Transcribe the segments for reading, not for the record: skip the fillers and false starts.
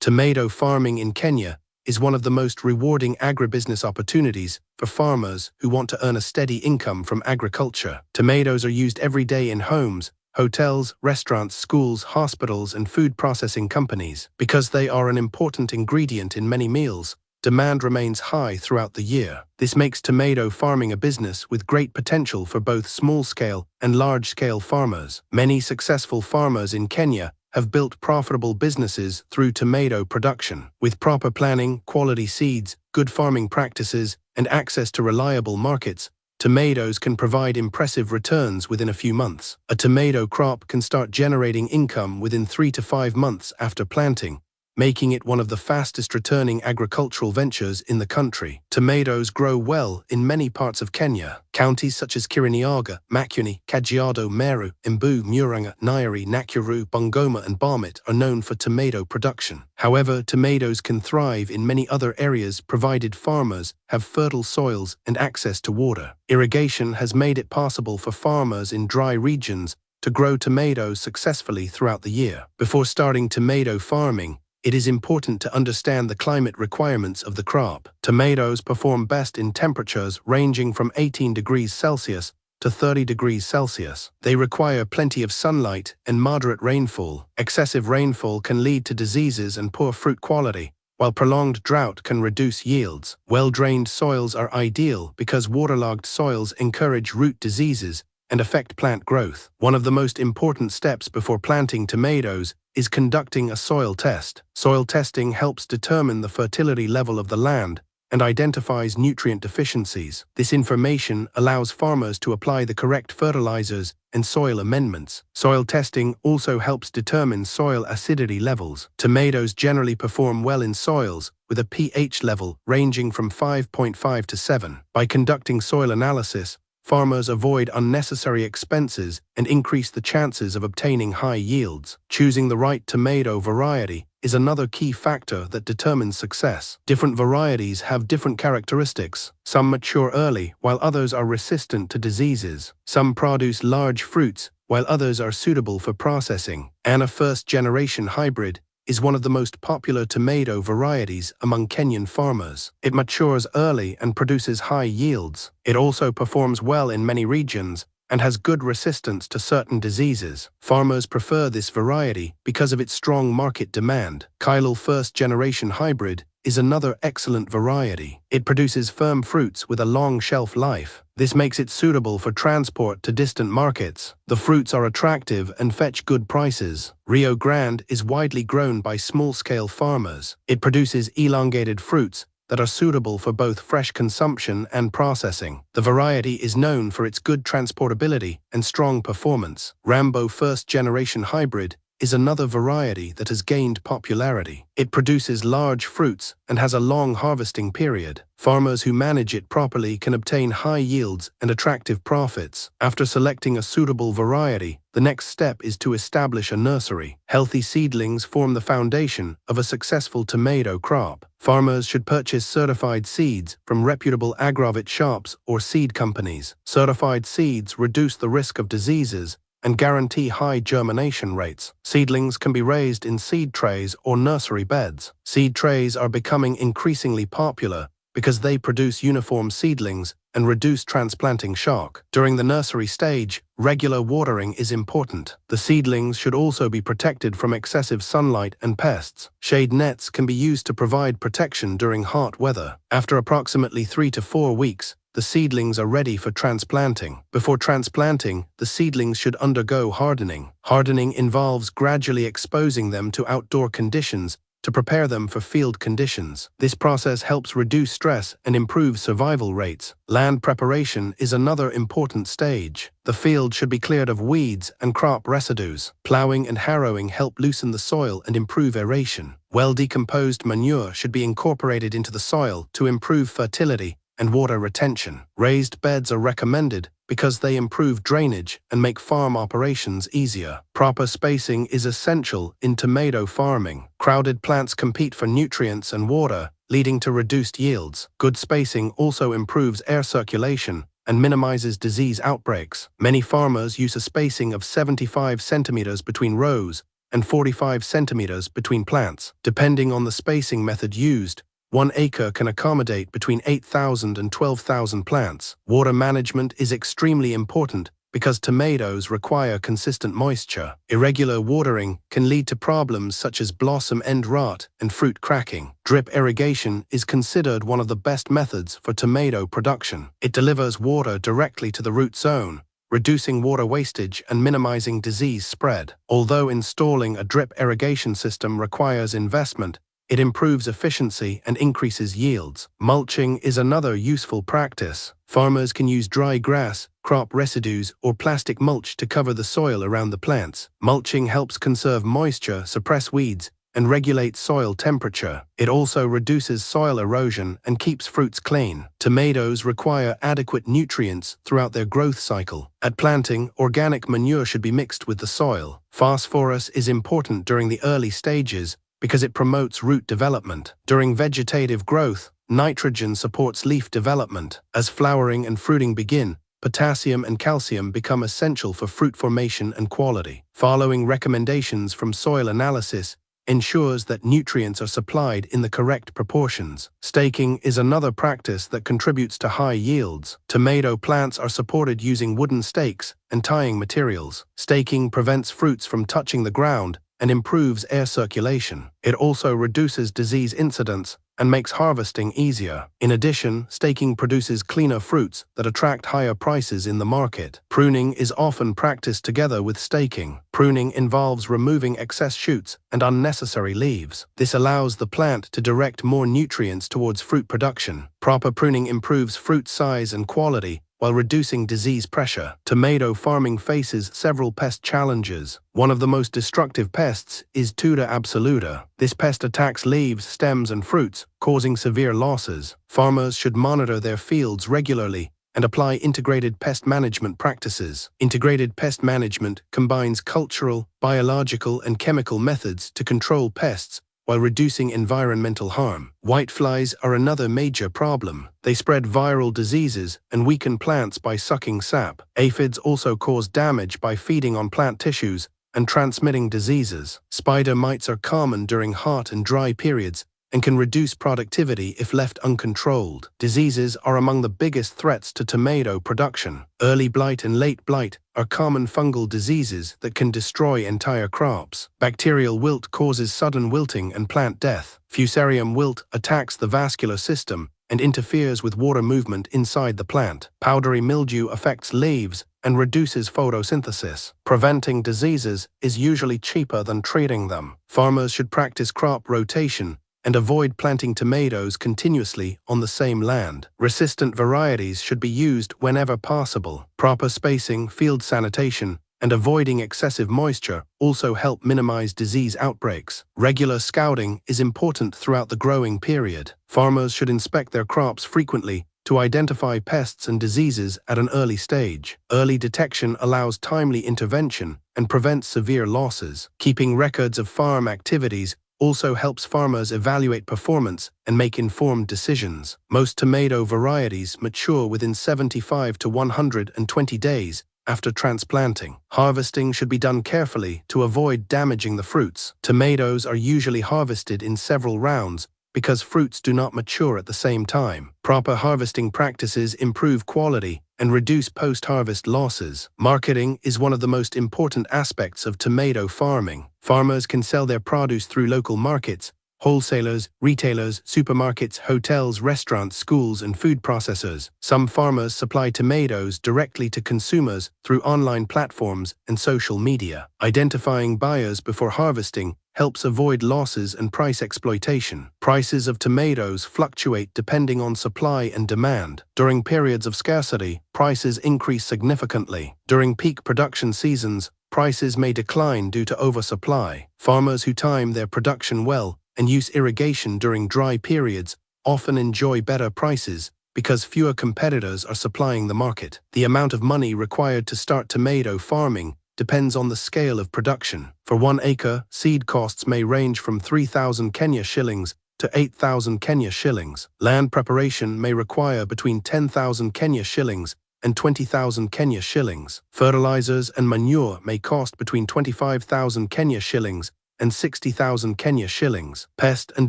Tomato farming in Kenya is one of the most rewarding agribusiness opportunities for farmers who want to earn a steady income from agriculture. Tomatoes are used every day in homes, hotels, restaurants, schools, hospitals, and food processing companies. Because they are an important ingredient in many meals, demand remains high throughout the year. This makes tomato farming a business with great potential for both small-scale and large-scale farmers. Many successful farmers in Kenya have built profitable businesses through tomato production. With proper planning, quality seeds, good farming practices, and access to reliable markets, tomatoes can provide impressive returns within a few months. A tomato crop can start generating income within 3 to 5 months after planting, making it one of the fastest returning agricultural ventures in the country. Tomatoes grow well in many parts of Kenya. Counties such as Kirinyaga, Makueni, Kajiado, Meru, Embu, Murang'a, Nyeri, Nakuru, Bungoma, and Bomet are known for tomato production. However, tomatoes can thrive in many other areas provided farmers have fertile soils and access to water. Irrigation has made it possible for farmers in dry regions to grow tomatoes successfully throughout the year. Before starting tomato farming, it is important to understand the climate requirements of the crop. Tomatoes perform best in temperatures ranging from 18 degrees Celsius to 30 degrees Celsius. They require plenty of sunlight and moderate rainfall. Excessive rainfall can lead to diseases and poor fruit quality, while prolonged drought can reduce yields. Well-drained soils are ideal because waterlogged soils encourage root diseases and affect plant growth. One of the most important steps before planting tomatoes is conducting a soil test. Soil testing helps determine the fertility level of the land and identifies nutrient deficiencies. This information allows farmers to apply the correct fertilizers and soil amendments. Soil testing also helps determine soil acidity levels. Tomatoes generally perform well in soils with a pH level ranging from 5.5 to 7. By conducting soil analysis, farmers avoid unnecessary expenses and increase the chances of obtaining high yields. Choosing the right tomato variety is another key factor that determines success. Different varieties have different characteristics. Some mature early, while others are resistant to diseases. Some produce large fruits, while others are suitable for processing. A first-generation hybrid is one of the most popular tomato varieties among Kenyan farmers. It matures early and produces high yields. It also performs well in many regions and has good resistance to certain diseases. Farmers prefer this variety because of its strong market demand. Kailul first-generation hybrid is another excellent variety. It produces firm fruits with a long shelf life. This makes it suitable for transport to distant markets. The fruits are attractive and fetch good prices. Rio Grande is widely grown by small-scale farmers. It produces elongated fruits that are suitable for both fresh consumption and processing. The variety is known for its good transportability and strong performance. Rambo first-generation hybrid is another variety that has gained popularity. It produces large fruits and has a long harvesting period. Farmers who manage it properly can obtain high yields and attractive profits. After selecting a suitable variety, the next step is to establish a nursery. Healthy seedlings form the foundation of a successful tomato crop. Farmers should purchase certified seeds from reputable agrovet shops or seed companies. Certified seeds reduce the risk of diseases and guarantee high germination rates. Seedlings can be raised in seed trays or nursery beds. Seed trays are becoming increasingly popular because they produce uniform seedlings and reduce transplanting shock. During the nursery stage, regular watering is important. The seedlings should also be protected from excessive sunlight and pests. Shade nets can be used to provide protection during hot weather. After approximately 3 to 4 weeks, the seedlings are ready for transplanting. Before transplanting, the seedlings should undergo hardening. Hardening involves gradually exposing them to outdoor conditions to prepare them for field conditions. This process helps reduce stress and improve survival rates. Land preparation is another important stage. The field should be cleared of weeds and crop residues. Plowing and harrowing help loosen the soil and improve aeration. Well-decomposed manure should be incorporated into the soil to improve fertility and water retention. Raised beds are recommended because they improve drainage and make farm operations easier. Proper spacing is essential in tomato farming. Crowded plants compete for nutrients and water, leading to reduced yields. Good spacing also improves air circulation and minimizes disease outbreaks. Many farmers use a spacing of 75 centimeters between rows and 45 centimeters between plants. Depending on the spacing method used, 1 acre can accommodate between 8,000 and 12,000 plants. Water management is extremely important because tomatoes require consistent moisture. Irregular watering can lead to problems such as blossom end rot and fruit cracking. Drip irrigation is considered one of the best methods for tomato production. It delivers water directly to the root zone, reducing water wastage and minimizing disease spread. Although installing a drip irrigation system requires investment, it improves efficiency and increases yields. Mulching is another useful practice. Farmers can use dry grass, crop residues, or plastic mulch to cover the soil around the plants. Mulching helps conserve moisture, suppress weeds, and regulate soil temperature. It also reduces soil erosion and keeps fruits clean. Tomatoes require adequate nutrients throughout their growth cycle. At planting, organic manure should be mixed with the soil. Phosphorus is important during the early stages because it promotes root development. During vegetative growth, nitrogen supports leaf development. As flowering and fruiting begin, potassium and calcium become essential for fruit formation and quality. Following recommendations from soil analysis ensures that nutrients are supplied in the correct proportions. Staking is another practice that contributes to high yields. Tomato plants are supported using wooden stakes and tying materials. Staking prevents fruits from touching the ground and improves air circulation. It also reduces disease incidence and makes harvesting easier. In addition, staking produces cleaner fruits that attract higher prices in the market. Pruning is often practiced together with staking. Pruning involves removing excess shoots and unnecessary leaves. This allows the plant to direct more nutrients towards fruit production. Proper pruning improves fruit size and quality, while reducing disease pressure. Tomato farming faces several pest challenges. One of the most destructive pests is Tuda absoluta. This pest attacks leaves, stems, and fruits, causing severe losses. Farmers should monitor their fields regularly and apply integrated pest management practices. Integrated pest management combines cultural, biological, and chemical methods to control pests while reducing environmental harm. Whiteflies are another major problem. They spread viral diseases and weaken plants by sucking sap. Aphids also cause damage by feeding on plant tissues and transmitting diseases. Spider mites are common during hot and dry periods and can reduce productivity if left uncontrolled. Diseases are among the biggest threats to tomato production. Early blight and late blight are common fungal diseases that can destroy entire crops. Bacterial wilt causes sudden wilting and plant death. Fusarium wilt attacks the vascular system and interferes with water movement inside the plant. Powdery mildew affects leaves and reduces photosynthesis. Preventing diseases is usually cheaper than treating them. Farmers should practice crop rotation and avoid planting tomatoes continuously on the same land. Resistant varieties should be used whenever possible. Proper spacing, field sanitation, and avoiding excessive moisture also help minimize disease outbreaks. Regular scouting is important throughout the growing period. Farmers should inspect their crops frequently to identify pests and diseases at an early stage. Early detection allows timely intervention and prevents severe losses. Keeping records of farm activities also helps farmers evaluate performance and make informed decisions. Most tomato varieties mature within 75 to 120 days after transplanting. Harvesting should be done carefully to avoid damaging the fruits. Tomatoes are usually harvested in several rounds because fruits do not mature at the same time. Proper harvesting practices improve quality and reduce post-harvest losses. Marketing is one of the most important aspects of tomato farming. Farmers can sell their produce through local markets, wholesalers, retailers, supermarkets, hotels, restaurants, schools, and food processors. Some farmers supply tomatoes directly to consumers through online platforms and social media. Identifying buyers before harvesting helps avoid losses and price exploitation. Prices of tomatoes fluctuate depending on supply and demand. During periods of scarcity, prices increase significantly. During peak production seasons, prices may decline due to oversupply. Farmers who time their production well and use irrigation during dry periods often enjoy better prices because fewer competitors are supplying the market. The amount of money required to start tomato farming depends on the scale of production. For 1 acre, seed costs may range from 3,000 Kenya shillings to 8,000 Kenya shillings. Land preparation may require between 10,000 Kenya shillings and 20,000 Kenya shillings. Fertilizers and manure may cost between 25,000 Kenya shillings and 60,000 Kenya shillings. Pest and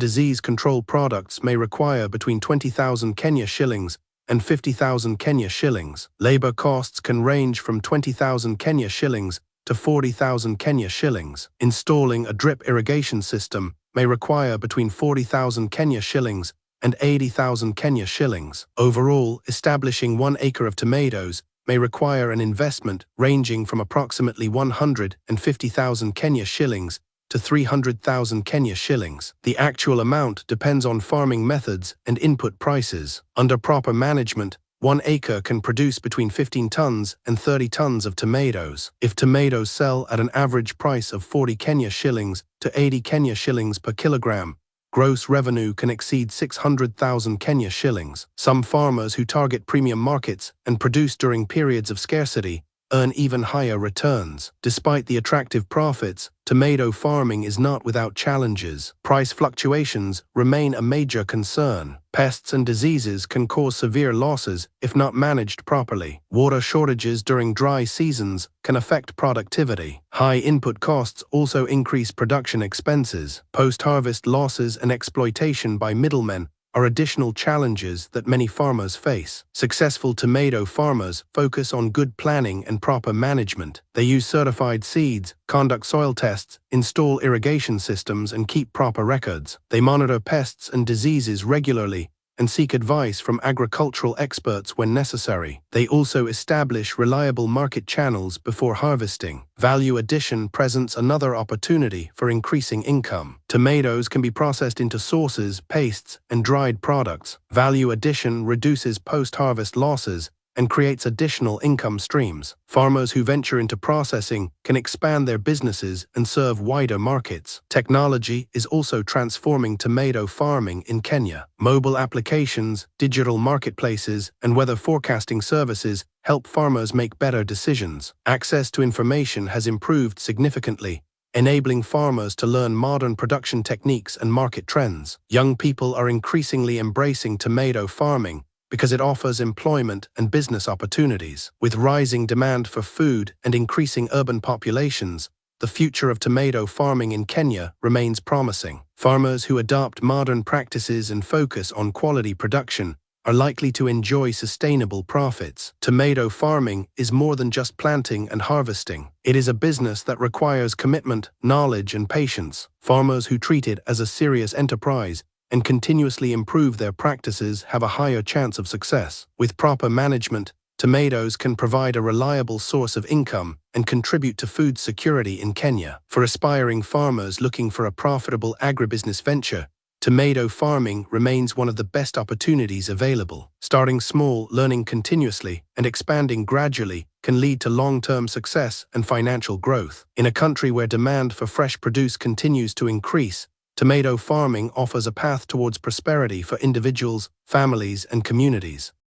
disease control products may require between 20,000 Kenya shillings and 50,000 Kenya shillings. Labor costs can range from 20,000 Kenya shillings to 40,000 Kenya shillings. Installing a drip irrigation system may require between 40,000 Kenya shillings and 80,000 Kenya shillings. Overall, establishing 1 acre of tomatoes may require an investment ranging from approximately 150,000 Kenya shillings to 300,000 Kenya shillings. The actual amount depends on farming methods and input prices. Under proper management, 1 acre can produce between 15 tons and 30 tons of tomatoes. If tomatoes sell at an average price of 40 Kenya shillings to 80 Kenya shillings per kilogram, gross revenue can exceed 600,000 Kenya shillings. Some farmers who target premium markets and produce during periods of scarcity earn even higher returns. Despite the attractive profits, tomato farming is not without challenges. Price fluctuations remain a major concern. Pests and diseases can cause severe losses if not managed properly. Water shortages during dry seasons can affect productivity. High input costs also increase production expenses. Post-harvest losses and exploitation by middlemen are additional challenges that many farmers face. Successful tomato farmers focus on good planning and proper management. They use certified seeds, conduct soil tests, install irrigation systems, and keep proper records. They monitor pests and diseases regularly and seek advice from agricultural experts when necessary. They also establish reliable market channels before harvesting. Value addition presents another opportunity for increasing income. Tomatoes can be processed into sauces, pastes, and dried products. Value addition reduces post-harvest losses and creates additional income streams. Farmers who venture into processing can expand their businesses and serve wider markets. Technology is also transforming tomato farming in Kenya. Mobile applications, digital marketplaces, and weather forecasting services help farmers make better decisions. Access to information has improved significantly, enabling farmers to learn modern production techniques and market trends. Young people are increasingly embracing tomato farming because it offers employment and business opportunities. With rising demand for food and increasing urban populations, the future of tomato farming in Kenya remains promising. Farmers who adopt modern practices and focus on quality production are likely to enjoy sustainable profits. Tomato farming is more than just planting and harvesting. It is a business that requires commitment, knowledge, and patience. Farmers who treat it as a serious enterprise and continuously improve their practices have a higher chance of success. With proper management, tomatoes can provide a reliable source of income and contribute to food security in Kenya. For aspiring farmers looking for a profitable agribusiness venture, tomato farming remains one of the best opportunities available. Starting small, learning continuously, and expanding gradually can lead to long-term success and financial growth. In a country where demand for fresh produce continues to increase, tomato farming offers a path towards prosperity for individuals, families, and communities.